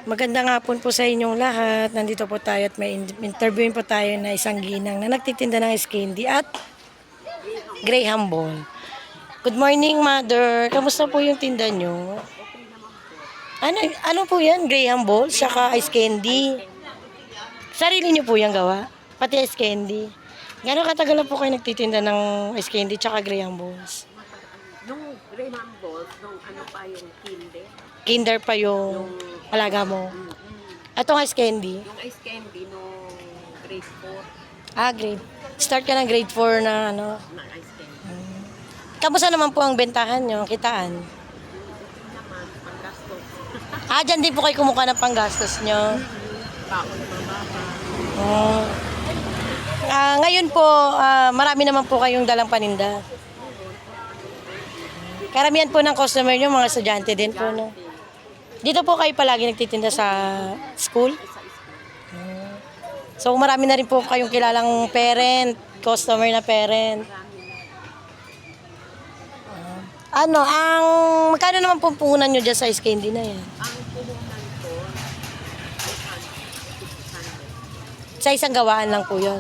Magandang hapon po sa inyong lahat. Nandito po tayo at may interviewin po tayo na isang ginang na nagtitinda ng ice candy at Graham Ball. Good morning, Mother. Kamusta po yung tinda nyo? Ano po yan? Graham Ball, saka ice candy. Sarili nyo po yung gawa? Pati ice candy. Gano'ng katagal na po kayo nagtitinda ng ice candy tsaka Graham Balls? Nung Graham Balls, nung ano pa yung kinder, Kinder pa yung alaga mo. Atong ice candy? yung ice candy nung grade 4 Grade. Start ka ng grade 4 na ano. na ice candy. Kamusta naman po ang bentahan nyo, ang kitaan? Yung naman, panggastos. Dyan din po kayo kumuha ng panggastos nyo. Baon na mababa. Oh. Ngayon po, marami naman po kayong dalang paninda. Karamihan po ng customer nyo, mga estudyante din po, no? Dito po kayo palagi nagtitinda sa school? So, marami na rin po kayong kilalang parent, customer na parent. Magkano naman po puhunan nyo dyan sa ice candy na yan? Ang puhunan ko, 600. Sa isang gawaan lang po yun.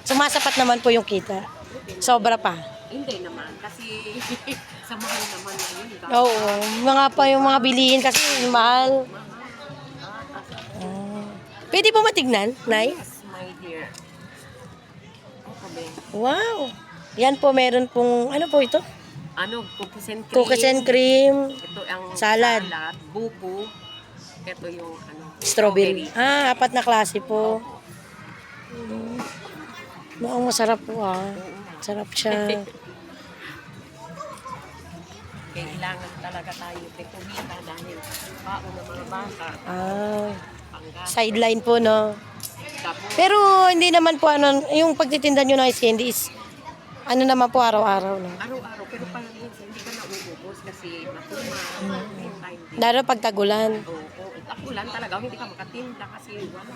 Sumasapat naman po yung kita. Sobra pa. Hindi naman, kasi sa mahal naman na yun. Oo, mga pa yung mga bilihin kasi mahal. Pwede po matignan, Nay? Yes, my dear. Okay. Wow! Yan po, meron pong, ano po ito? Ano, cookies and cream. Cookies and cream, Ito ang Salad. buko. Ito yung ano, strawberry. Apat na klase po. Mukhang masarap po Sarap siya. Kailangan talaga tayo kumita dahil baon ng mga bata. Panggas. Sideline po, no? Tapos, Pero hindi naman po, yung pagtitinda nyo ng ice candy is, ano naman po, araw-araw, no? araw-araw, pero parang minsan hindi ka nauubos kasi matuma, time. Lalo pag tagulan. Oo, takulan talaga, hindi ka makatinda kasi wala.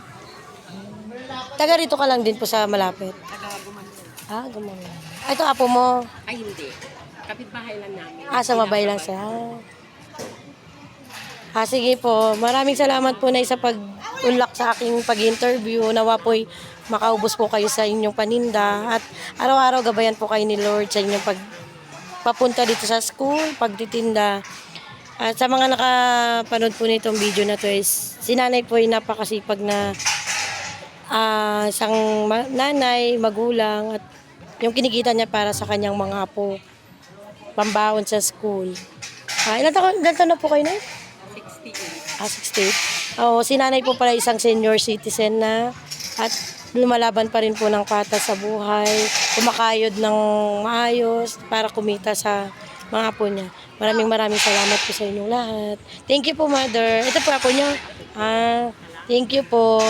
Taga rito ka lang din po sa malapit. Nagaguman mo. Gumawa. Ito apo mo. Ay, hindi. Kapitbahay lang namin. Sa mabay lang siya. Sige po. Maraming salamat po na sa pag-unlock sa aking pag-interview. Nawa po'y makaubos po kayo sa inyong paninda. At araw-araw gabayan po kayo ni Lord sa inyong papunta dito sa school, pagtitinda. At sa mga nakapanood po nitong video na to is, si nanay po ay napakasipag na isang nanay, magulang, at yung kinikita niya para sa kanyang mga apo, pambaon sa school. Ilan taon na po kayo na? 68. 68. Si nanay po pala isang senior citizen na at lumalaban pa rin po ng patas sa buhay, kumakayod ng maayos para kumita sa mga apo niya. Maraming salamat po sa inyong lahat. Thank you po, Mother. Ito po apo niyo. Thank you po.